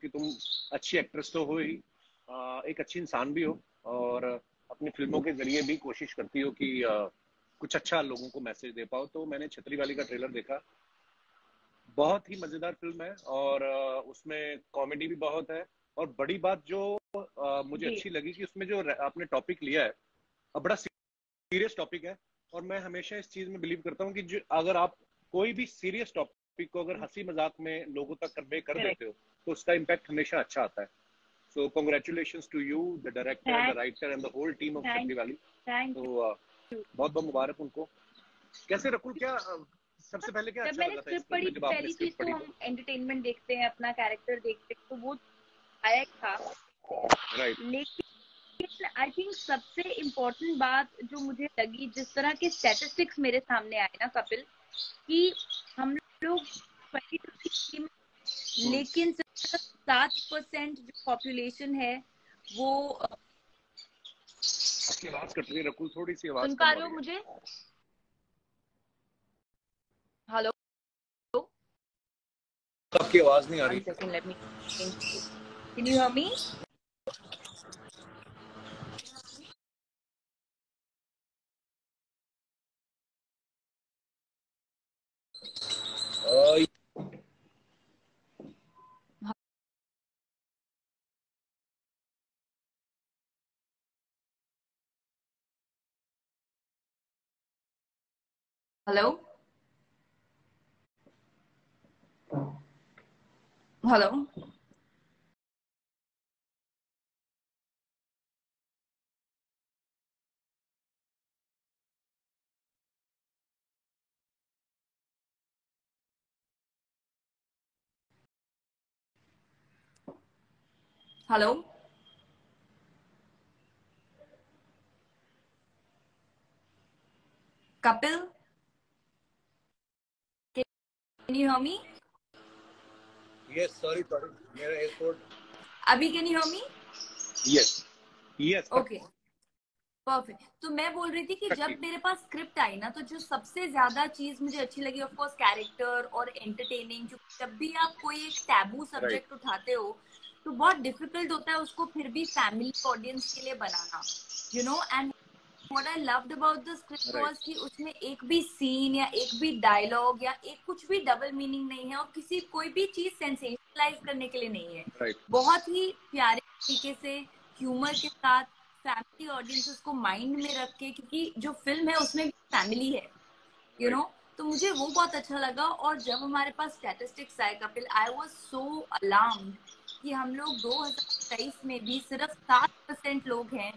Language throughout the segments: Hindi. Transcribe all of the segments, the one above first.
कि तुम अच्छी एक्ट्रेस तो हो ही, एक अच्छी इंसान भी हो, और अपनी फिल्मों के जरिए भी कोशिश करती हो कि कुछ अच्छा लोगों को मैसेज दे पाओ। तो मैंने छतरी वाली का ट्रेलर देखा, बहुत ही मजेदार फिल्म है, और उसमें कॉमेडी भी बहुत है। और बड़ी बात जो मुझे जी अच्छी लगी कि उसमें जो आपने टॉपिक लिया है, अब बड़ा सीरियस टॉपिक है। और मैं हमेशा इस चीज में बिलीव करता हूँ कि अगर आप कोई भी सीरियस टॉपिक को अगर हंसी मजाक में लोगों तक कन्वे कर करेक्ट। देते हो, तो उसका इम्पैक्ट हमेशा अच्छा आता है। So congratulation to you, the director, the thank writer and the whole team of thank Chhatriwali. Thank तो यू। बहुत बहुत मुबारक उनको। कैसे रकुल, क्या सबसे पहले क्या जब अच्छा मैंने लगा था इस स्क्रिप्ट फिल्म पढ़ी, में जब आपने पहली चीज स्क्रिप्ट तो पढ़ी तो? हम एंटरटेनमेंट देखते हैं, अपना कैरेक्टर देखते हैं, तो वो आया था। राइट। लेकिन आई थिंक सबसे इम्पोर्टेंट बात जो मुझे लगी, जिस तरह के स्टैटिस्टिक्स मेरे सामने आए ना कपिल, कि हम लोग 20 में, लेकिन सिर्फ 7% जो पॉपुलेशन है वो आपकी आवाज कट रही है रकुल, थोड़ी सी आवाज सुन पा कम आ रहे हो रही है। मुझे? हेलो, आपकी आवाज नहीं आ वन रही। Second, let me change. Can you hear me? Hello, hello, hello, Kapil, can you hear me? Yes, sorry sorry, मेरा एयरपोर्ट। अभी can you hear me? Yes, yes, okay, perfect. तो मैं बोल रही थी कि जब पक्की। मेरे पास स्क्रिप्ट आई ना, तो जो सबसे ज्यादा चीज मुझे अच्छी लगी, ऑफ कोर्स कैरेक्टर और एंटरटेनिंग। जब भी आप कोई एक टैबू राइट। सब्जेक्ट उठाते हो, तो बहुत डिफिकल्ट होता है उसको फिर भी फैमिली ऑडियंस के लिए बनाना, you know. And what I loved about the script right. Was कि उसमें एक भी सीन या एक भी डायलॉग या एक कुछ भी डबल मीनिंग नहीं है, और किसी कोई भी चीज सेंसेशनलाइज करने के लिए नहीं है। राइट। बहुत ही प्यारे तरीके से, ह्यूमर के साथ, फैमिली ऑडियंसेस को माइंड में रख के, क्योंकि जो फिल्म है उसमें फैमिली है, यू नो। राइट। तो मुझे वो बहुत अच्छा लगा। और जब हमारे पास स्टैटिस्टिक्स आए Kapil, I was so alarmed कि हम लोग 2023 में भी सिर्फ 7% लोग हैं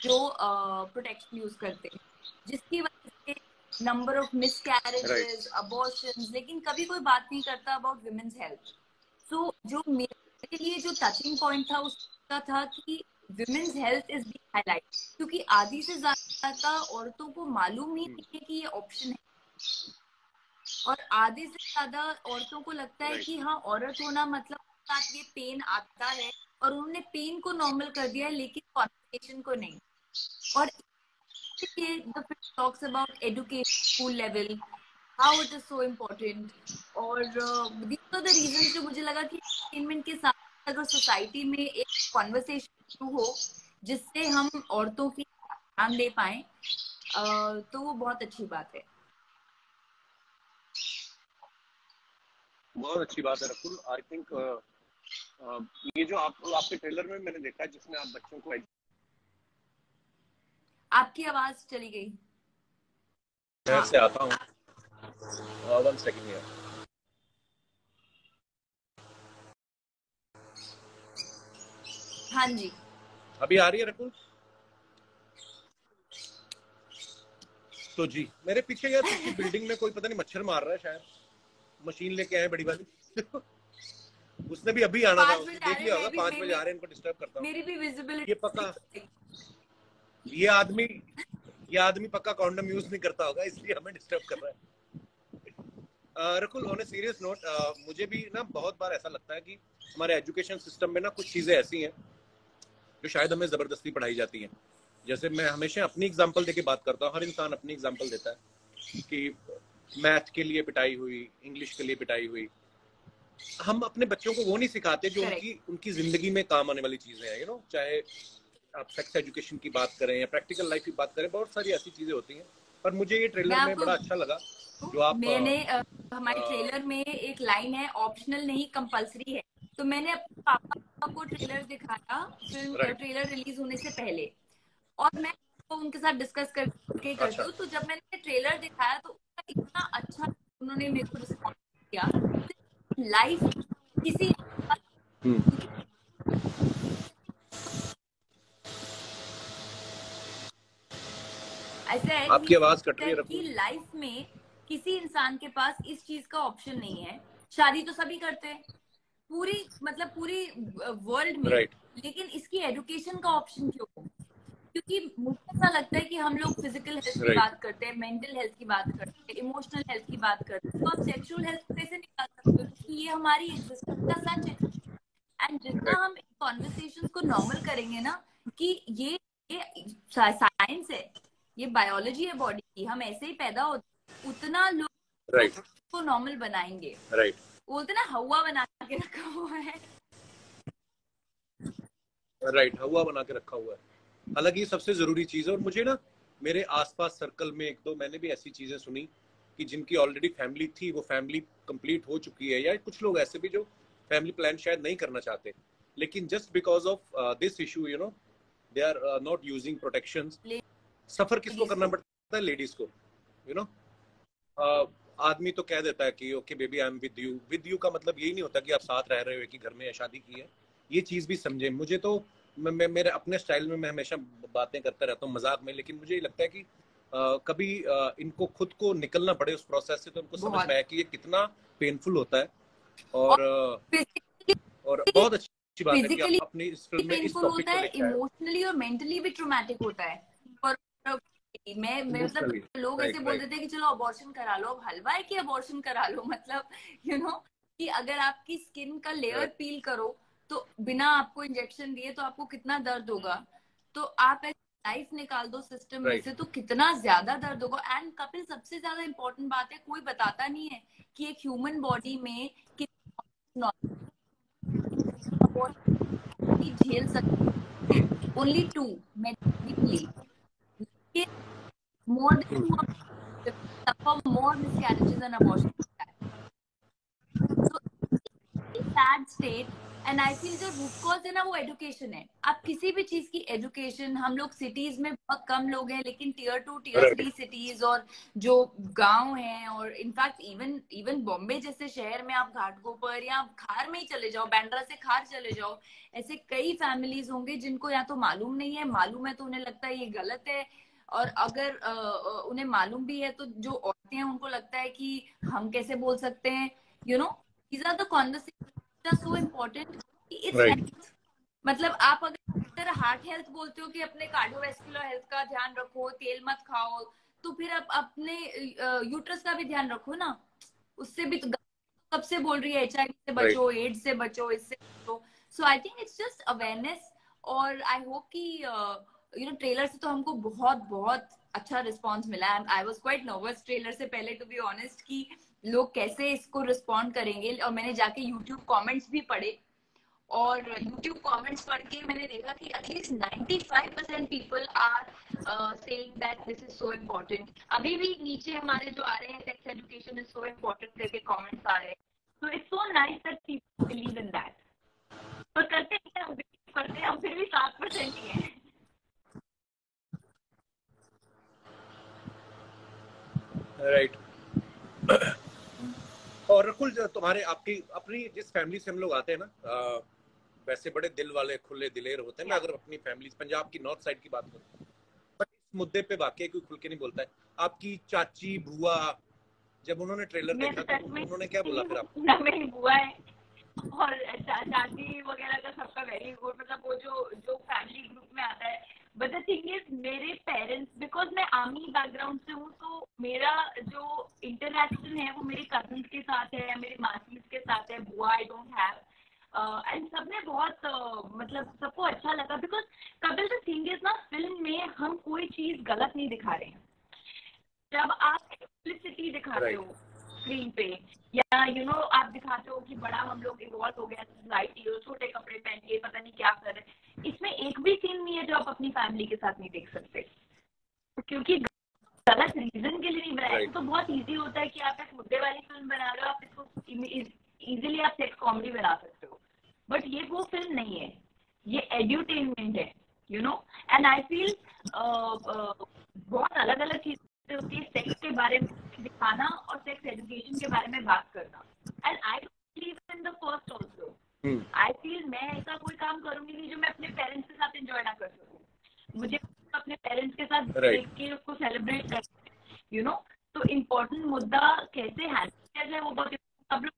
जो प्रोटेक्शन यूज करते हैं, जिसकी वजह से number of miss right. Carriages, abortion, लेकिन कभी कोई बात नहीं करता अबाउट वुमेन्स हेल्थ। सो जो मेरे लिए जो टचिंग पॉइंट था उसका था कि women's health is being highlight, क्योंकि आधी से ज्यादा औरतों को मालूम ही नहीं है कि ये ऑप्शन है, और आधे से ज्यादा औरतों को लगता है राइट। कि हाँ, औरत होना मतलब साथ ये पेन आता है, और उन्होंने पेन को नॉर्मल कर दिया है लेकिन कॉन्वर्सेशन को नहीं। और ये the film talks about education, school level, how it is so important. और दीज आर द रीजंस जो मुझे लगा कि एंटरटेनमेंट के साथ अगर सोसाइटी में एक कॉन्वर्सेशन शुरू हो जिससे हम औरतों की ध्यान दे पाए, तो वो बहुत अच्छी बात है। बहुत अच्छी बात है रकुल। आई थिंक ये जो आपके ट्रेलर में मैंने देखा है जिसमें आप बच्चों को आपकी आवाज चली गई। शहर हाँ, से आता हूँ। वन सेकंड यार। हाँ जी। अभी आ रही है रकुल? तो जी, मेरे पीछे यार पीछे बिल्डिंग में कोई पता नहीं मच्छर मार रहा है शायद, मशीन लेके आए बड़ी वाली। उसने भी अभी आना था, 5 बजे उसने आ देख रहे, लिया होगा 5 बजे आ रहे हैं, इनको डिस्टर्ब करता हूँ। मेरी भी विजिबिलिटी। ये पक्का, ये आदमी ये आदमी पक्का कॉन्डम यूज नहीं करता होगा, इसलिए हमें डिस्टर्ब कर रहा है। Rakul, on a serious note, मुझे भी ना बहुत बार ऐसा लगता है कि हमारे एजुकेशन सिस्टम में ना कुछ चीजें ऐसी हैं जो शायद हमें जबरदस्ती पढ़ाई जाती हैं। जैसे मैं हमेशा अपनी एग्जांपल देके बात करता हूँ, हर इंसान अपनी एग्जांपल देता है कि मैथ के लिए पिटाई हुई, इंग्लिश के लिए पिटाई हुई, हम अपने बच्चों को वो नहीं सिखाते जो Correct. उनकी जिंदगी में काम आने वाली चीजें हैं, चाहे आप सेक्स एजुकेशन की बात करें या प्रैक्टिकल लाइफ की बात करें, बहुत सारी ऐसी चीजें होती हैं। पर मुझे ये मैं ट्रेलर में आपको बड़ा अच्छा लगा जो आप मैंने हमारे ट्रेलर में एक लाइन है, ऑप्शनल नहीं कंपलसरी है। तो मैंने अपने पापा को ट्रेलर दिखाया फिल्म राइट। ट्रेलर रिलीज होने से पहले, और मैं तो उनके साथ डिस्कस करके ही करती अच्छा। हूँ। तो जब मैंने ट्रेलर दिखाया तो उसका इतना अच्छा उन्होंने मेरे को रिस्पॉन्स किया। लाइफ किसी, क्योंकि ऐसा है आपकी आवाज कट रही है कि रकुल। लाइफ में किसी इंसान के पास इस चीज का ऑप्शन नहीं है। शादी तो सभी करते हैं पूरी, मतलब पूरी वर्ल्ड में, राइट। लेकिन इसकी एजुकेशन का ऑप्शन क्यों? क्योंकि मुझे ऐसा लगता है कि हम लोग फिजिकल हेल्थ की राइट। बात करते हैं, मेंटल हेल्थ की बात करते हैं, इमोशनल हेल्थ की बात करते हैं, तो आप सेक्सुअल हेल्थ कैसे निकाल सकते हो? क्योंकि ये हमारी एग्जिस्टेंस का सच है। एंड जितना राइट। हम कॉन्वर्सेशंस को नॉर्मल करेंगे ना, कि ये साइंस है, ये बायोलॉजी है बॉडी की, हम ऐसे ही पैदा होते, उतना लोग राइट। को नॉर्मल बनाएंगे। राइट। बोलते ना हवा बना के रखा हुआ है। राइट, हवा बना के रखा हुआ है। हालांकि ये सबसे जरूरी चीज है। और मुझे ना मेरे आसपास सर्कल में एक दो मैंने भी ऐसी चीजें सुनी कि जिनकी ऑलरेडी फैमिली थी, वो फैमिली कंप्लीट हो चुकी है, या कुछ लोग ऐसे भी जो फैमिली प्लान शायद नहीं करना चाहते, लेकिन just because of this issue they are not using protection. Suffer किसको लेडीज करना को पड़ता है? लेडीज को। यू नो आदमी तो कह देता है कि okay baby I am with you. With you का मतलब यही नहीं होता कि आप साथ रह रहे हो कि घर में या शादी की है। ये चीज भी समझे। मुझे तो मेरे अपने स्टाइल में मैं हमेशा बातें करता रहता हूँ मजाक में, लेकिन मुझे ये लगता है कि कभी इनको खुद को निकलना पड़े उस प्रोसेस से तो उनको समझ बहुत, में आया कि ये कितना पेनफुल होता है। और और और बहुत अच्छी बात है कि आप फिजिकली अपनी इस फिल्म में इस पेनफुल टॉपिक होता को है, लेके आए हो। इमोशनली और मेंटली भी ट्रॉमेटिक होता है। और मैं मतलब इमोशनली। लोग ऐसे राइट। बोल राइट। देते हैं कि चलो अबॉर्शन करा लो। अब हलवा है कि अबॉर्शन करा लो? मतलब यू you नो know, कि अगर आपकी स्किन का लेयर राइट। पील करो तो बिना आपको इंजेक्शन दिए तो आपको कितना दर्द होगा। तो आप ऐसे लाइफ निकाल दो सिस्टम में राइट। से तो कितना ज्यादा दर्द होगा। एंड कपिल, सबसे ज्यादा इंपॉर्टेंट बात है, कोई बताता नहीं है कि एक ह्यूमन बॉडी में कितना झेल सकते हैं। Only two medically, more than two of them suffer more miscarriages and abortion. So sad state. And I feel जो रूट कॉज है ना, वो एजुकेशन है। आप किसी भी चीज की एजुकेशन, हम लोग सिटीज में बहुत कम लोग हैं, लेकिन टीयर 2 टीयर राइट। 3 सिटीज और जो गांव हैं, और इनफैक्ट इवन इवन बॉम्बे जैसे शहर में आप घाटकोपर या आप खार में ही चले जाओ, बैंड्रा से खार चले जाओ, ऐसे कई फैमिलीज होंगे जिनको या तो मालूम नहीं है, मालूम है तो उन्हें लगता है ये गलत है, और अगर उन्हें मालूम भी है तो जो औरतें हैं उनको लगता है कि हम कैसे बोल सकते हैं। You know, these are the conversations are so important. It's right. Health. मतलब आप अगर हार्ट हेल्थ बोलते हो कि अपने कार्डियोवैस्कुलर हेल्थ का ध्यान रखो, तेल मत खाओ, तो फिर आप अपने यूट्रस का भी ध्यान रखो ना। उससे भी तो कब से बोल रही है HIV से राइट। बचो, एड्स से बचो, इससे बचो। So I think it's just awareness. और आई होप कि यू नो ट्रेलर से तो हमको बहुत बहुत अच्छा रिस्पॉन्स मिला है। I was quite nervous trailer से पहले, टू बी ऑनेस्ट, कि लोग कैसे इसको रिस्पॉन्ड करेंगे। और मैंने जाके यूट्यूब कमेंट्स भी पढ़े, और YouTube कमेंट्स पढ़ के मैंने देखा कि at least 95% people are saying that this is so important. अभी भी नीचे हमारे जो आ रहे हैं, sex education is so important करके कमेंट्स आ रहे हैं। तो it's so nice that people believe in that. पर करते हैं, हम करते हैं, हम फिर भी 7% ही हैं। राइट। और रकुल, तुम्हारे आपकी अपनी जिस फैमिली से हम लोग आते हैं ना, वैसे बड़े दिल वाले खुले दिलेर होते हैं। मैं अगर अपनी फैमिली पंजाब की नॉर्थ साइड की बात करूँ, बट इस मुद्दे पे वाकई कोई खुल के नहीं बोलता है। आपकी चाची बुआ, जब उन्होंने ट्रेलर मैं देखा तो तो सच में उन्होंने क्या बोला फिर आपको? ना, मेरी बुआ है और शादी वगैरह का सबका वेरी गुड, मतलब वो जो जो फैमिली ग्रुप में आता है। बट द थिंग इज, मेरे पेरेंट्स, बिकॉज मैं आर्मी बैकग्राउंड से हूँ, तो मेरा जो इंटरेक्शन है वो मेरे कजिन्स के साथ है या मेरे मासीज के साथ है। बुआ आई डोंट हैव। एंड सबने बहुत मतलब सबको अच्छा लगा, because Kapil, the thing is ना, फिल्म में हम कोई चीज गलत नहीं दिखा रहे हैं। जब आप एक्सप्लिसिटी दिखाते राइट। हो, स्क्रीन पे, या आप दिखाते हो कि बड़ा हम लोग इवॉल्व हो गया सोसाइटी, और छोटे कपड़े पहन के पता नहीं क्या कर रहे हैं। इसमें एक भी सीन नहीं है जो आप अपनी फैमिली के साथ नहीं देख सकते, क्योंकि गलत रीजन के लिए नहीं बनाया। तो बहुत इजी होता है कि आप एक मुद्दे वाली फिल्म बना रहे हो, आप इसको इजीली आप सेक्स कॉमेडी बना सकते हो, बट ये वो फिल्म नहीं है, ये एड्यूटेनमेंट है, एंड आई फील बहुत अलग अलग चीजें होती है सेक्स के बारे में दिखाना और सेक्स एजुकेशन के बारे में बात करना। And I believe in the first also. I feel मैं ऐसा कोई काम करूंगी नहीं जो मैं अपने पेरेंट्स के साथ एंजॉय ना कर सकूं। मुझे अपने पेरेंट्स के साथ देख के उसको सेलिब्रेट कर, तो इम्पोर्टेंट मुद्दा कैसे हैंडल किया जाए वो बहुत सब लोग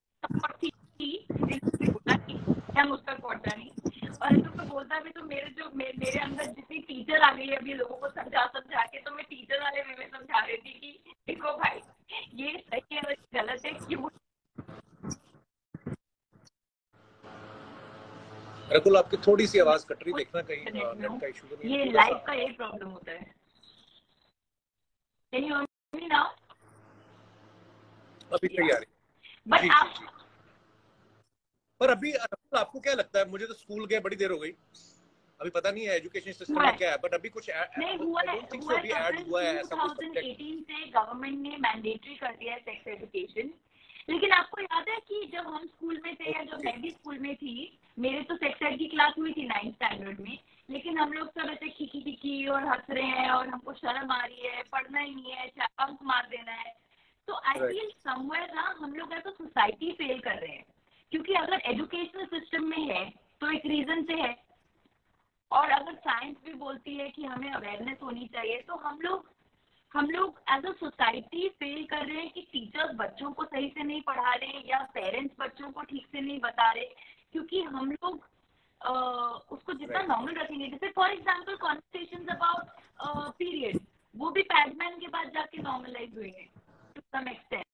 बोला कि हम उस पर पहुंचा नहीं, और तो मैं बोलता भी तो मेरे अंदर जितनी टीचर आ गई है अभी लोगों को समझा के, तो मैं टीचर वाले वे में समझा रही थी कि देखो भाई ये सही है और गलत है क्यों। रकुल आपकी थोड़ी सी आवाज कट रही, देखना कहीं नेट का इशू तो नहीं है। ये लाइव का यही प्रॉब्लम होता है। Can you hear me now? अभी सही आ रही बट आप पर अभी आपको क्या लगता है, मुझे तो स्कूल गए बड़ी देर हो गई, अभी पता नहीं है एजुकेशन सिस्टम में क्या है, बट अभी कुछ नहीं हुआ है। 2018 से गवर्नमेंट ने मैंडेटरी कर दिया है सेक्स एजुकेशन। लेकिन आपको याद है कि जब हम स्कूल में थे या जब मैं भी स्कूल में थी, मेरे तो सेक्स एड की क्लास हुई थी 9th स्टैंडर्ड में, लेकिन हम लोग सब ऐसे खिकी और हंस रहे हैं और हमको शर्म आ रही है, पढ़ना ही नहीं है, बंक मार देना है। तो आई फील समवेयर ना हम लोग ऐसा सोसाइटी फेल कर रहे हैं, क्योंकि अगर एजुकेशनल सिस्टम में है तो एक रीजन से है, और अगर साइंस भी बोलती है कि हमें अवेयरनेस होनी चाहिए, तो हम लोग एज अ सोसाइटी फेल कर रहे हैं कि टीचर्स बच्चों को सही से नहीं पढ़ा रहे या पेरेंट्स बच्चों को ठीक से नहीं बता रहे, क्योंकि हम लोग उसको जितना नॉर्मल रखेंगे, जैसे for example conversations about period, वो भी पैडमैन के बाद जाके नॉर्मलाइज हुए हैं टू सम एक्सटेंट,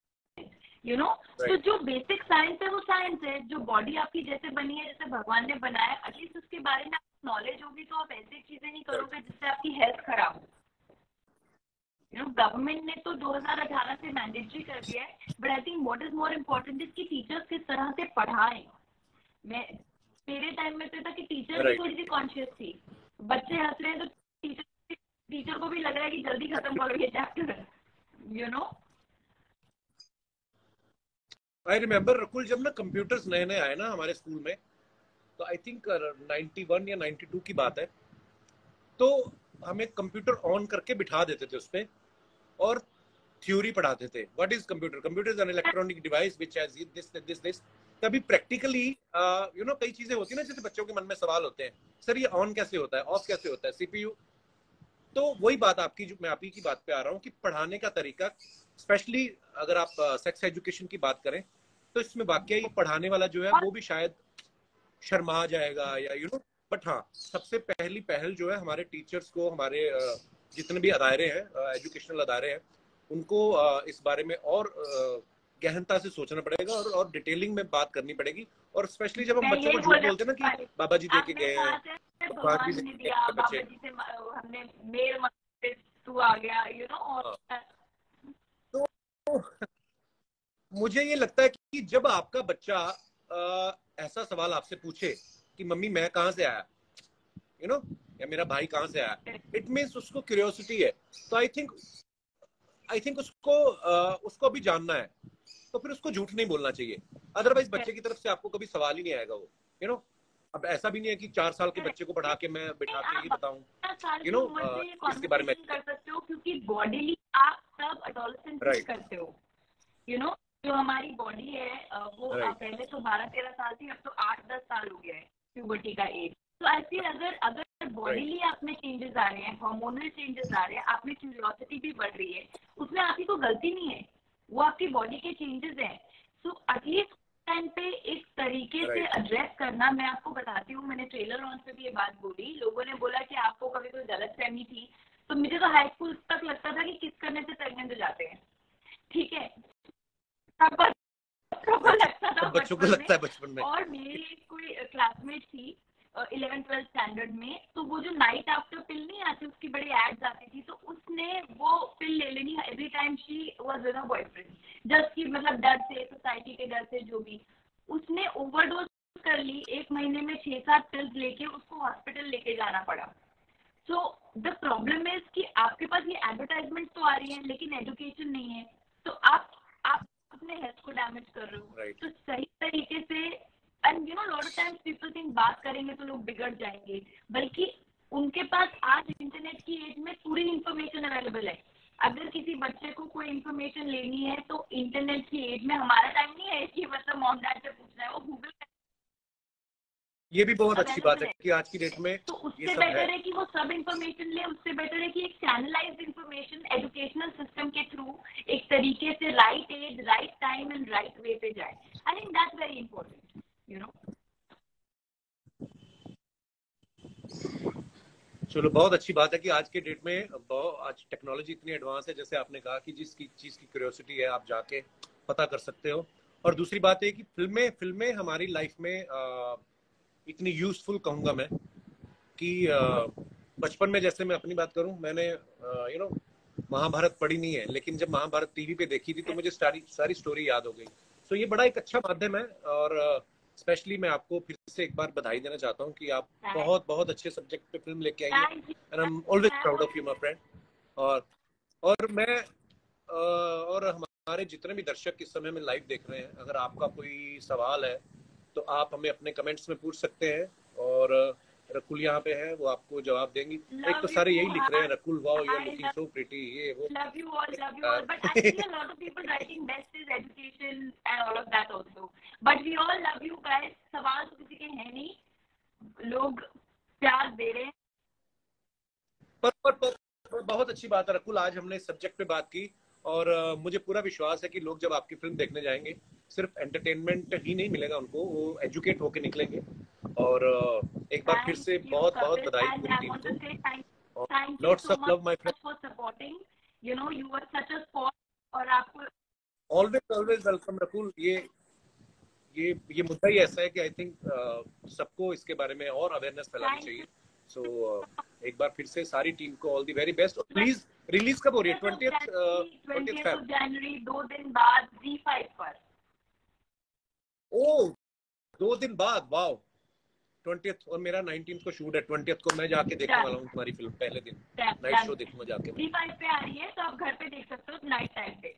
तो जो बेसिक साइंस है वो साइंस है, जो बॉडी आपकी जैसे बनी है, जैसे भगवान ने बनाया, एटलीस्ट उसके बारे में नॉलेज होगी तो आप ऐसी चीजें नहीं करोगे जिससे आपकी हेल्थ खराब हो। गवर्नमेंट ने तो 2018 से मैंडेटरी कर दिया है, but I think what is more important is कि टीचर्स किस तरह से पढ़ाएं। मेरे टाइम में तो था कि टीचर भी थोड़ी सी कॉन्शियस थी, बच्चे हंस रहे हैं तो टीचर को भी लग रहा है कि जल्दी खत्म करो ये चैप्टर, आई रिमेम्बर रकुल, जब ना कंप्यूटर्स नए नए आए ना हमारे स्कूल में, तो आई थिंक 91 या 92 की बात है, तो हमें कंप्यूटर ऑन करके बिठा देते थे उस पे और थ्योरी पढ़ाते थे। What is computer? Computer is an electronic device which has this. तभी प्रैक्टिकली कई चीजें होती है ना, जैसे बच्चों के मन में सवाल होते हैं, सर ये ऑन कैसे होता है, ऑफ कैसे होता है, सीपीयू। तो वही बात आपकी, जो मैं आप ही की बात पे आ रहा हूँ कि पढ़ाने का तरीका, स्पेशली अगर आप सेक्स एजुकेशन की बात करें, तो इसमें वाकई पढ़ाने वाला जो है वो भी शायद शर्मा जाएगा या बट हाँ, सबसे पहली पहल जो है हमारे टीचर्स को, हमारे जितने भी अदारे हैं, एजुकेशनल अदारे हैं, उनको इस बारे में और गहनता से सोचना पड़ेगा और डिटेलिंग में बात करनी पड़ेगी। और स्पेशली जब हम बच्चों को झूठ बोलते हैं ना कि बाबा जी देके गए हैं, भगवान ने दिया, बाबा जी से हमने मेर मांगे तू आ गया, और तो मुझे ये लगता है कि जब आपका बच्चा ऐसा सवाल आपसे पूछे कि मम्मी मैं कहाँ से आया, या मेरा भाई कहाँ से आया, इट मीन्स उसको क्यूरियोसिटी है। तो आई थिंक उसको भी जानना है, तो फिर उसको झूठ नहीं बोलना चाहिए। अदरवाइज बच्चे की तरफ से आपको कभी सवाल ही नहीं आएगा वो, अब ऐसा भी नहीं है कि 4 साल के बच्चे को पढ़ा के मैं बिठा के ही बताऊं, इसके बारे में कर सकते हो, क्योंकि बॉडीली आप सब एडोलेसेंट फील करते हो, जो हमारी बॉडी है वो पहले तो 12-13 साल थी, अब तो 8-10 साल हो गया है प्यूबर्टी का एज। तो आई फील अगर बॉडीली आप में चेंजेस आ रहे हैं, हार्मोनल चेंजेस आ रहे हैं, आप में क्यूरियोसिटी भी बढ़ रही है, उसमें आपकी कोई गलती नहीं है, वो आपकी बॉडी के चेंजेस हैं। सो एटलीस्ट टाइम पे एक तरीके से एड्रेस करना। मैं आपको बताती हूँ, मैंने ट्रेलर लॉन्च पे भी ये बात बोली, लोगों ने बोला कि आपको कभी कोई गलतफहमी थी, तो मुझे तो हाई स्कूल तक लगता था कि किस करने से प्रेग्नेंट हो जाते हैं, ठीक है, बच्चों को लगता था बच्चों को लगता है बचपन में। और मेरी कोई क्लासमेट थी 11th-12th स्टैंडर्ड में, तो वो जो नाइट आफ्टर पिल नहीं आती, उसकी बड़ी एड्स आती थी, तो उसने वो पिल ले लेनी every time she was with a boyfriend, just की मतलब डर से, सोसाइटी के डर से, जो भी। उसने ओवरडोज कर ली, 1 महीने में 6-7 पिल्स लेके उसको हॉस्पिटल लेके जाना पड़ा। सो द प्रॉब्लम इज कि आपके पास ये एडवर्टाइजमेंट तो आ रही है लेकिन एजुकेशन नहीं है, तो आप अपने हेल्थ को डैमेज कर रहे हो। Right. तो सही तरीके से, and you know lot of times people think बात करेंगे तो लोग बिगड़ जाएंगे, बल्कि उनके पास आज इंटरनेट की एज में पूरी इंफॉर्मेशन अवेलेबल है। अगर किसी बच्चे को कोई इंफॉर्मेशन लेनी है तो इंटरनेट की एज में, हमारा टाइम नहीं है कि मतलब मॉम डैड से पूछना है, वो गूगल ये भी बहुत अच्छी बात है कि आज की डेट में तो ये उससे सब बेटर है कि वो सब इंफॉर्मेशन ले, उससे बेटर है कि एक चैनलाइज्ड इंफॉर्मेशन एजुकेशनल सिस्टम के थ्रू एक तरीके से right as, right time and right way पे जाए। I think that's very important, you know. चलो, बहुत अच्छी बात है कि आज के डेट में आज टेक्नोलॉजी इतनी एडवांस है, जैसे आपने कहा कि जिसकी चीज की क्यूरियोसिटी है आप जाके पता कर सकते हो। और दूसरी बात है कि फिल्में हमारी लाइफ में इतनी यूजफुल कहूंगा मैं कि बचपन में, जैसे मैं अपनी बात करूं, मैंने महाभारत पढ़ी नहीं है, लेकिन जब महाभारत टीवी पे देखी थी तो मुझे सारी स्टोरी याद हो गई। सो ये बड़ा एक अच्छा माध्यम है। और स्पेशली मैं आपको फिर से एक बार बधाई देना चाहता हूँ कि आप बहुत बहुत अच्छे सब्जेक्ट पे फिल्म लेके आई है, and I am always proud of you my friend. और मैं और हमारे जितने भी दर्शक इस समय में लाइव देख रहे हैं, अगर आपका कोई सवाल है तो आप हमें अपने कमेंट्स में पूछ सकते हैं, और रकुल यहाँ पे है, वो आपको जवाब देंगी। एक तो सारे यही लिख रहे हैं, Rakul wow you are looking so pretty, ये वो। Love you all, but I see a lot of people writing best is education and all of that also, but we all love you guys। सवाल तो किसी के हैं नहीं, लोग प्यार दे रहे हैं। पर बहुत अच्छी बात है रकुल, आज हमने इस सब्जेक्ट पे बात की, और मुझे पूरा विश्वास है कि लोग जब आपकी फिल्म देखने जाएंगे, सिर्फ एंटरटेनमेंट ही नहीं मिलेगा उनको, वो एजुकेट होके निकलेंगे। और एक बार फिर से बहुत बहुत बधाई पूरी टीम को, lots of love my friend, for supporting, you know you are such a spot. और आपको ऑलवेज ऑलवेज वेलकम रकुल। ये मुद्दा ही ऐसा है कि आई थिंक सबको इसके बारे में और अवेयरनेस फैलानी चाहिए। सो एक बार फिर से सारी टीम को ऑल द वेरी बेस्ट। और प्लीज, रिलीज कब हो रही है? 20th जनवरी, 2 दिन बाद Z5 पर। ओ, 2 दिन बाद, वाओ। 20th, और मेरा 19th को शूट है, 20th को मैं जाके देखने वाला हूँ तुम्हारी फिल्म, पहले दिन नाइट शो देखूंगा जाके। Z5 पे आ रही है तो आप घर पे देख सकते हो नाइट टाइम पे।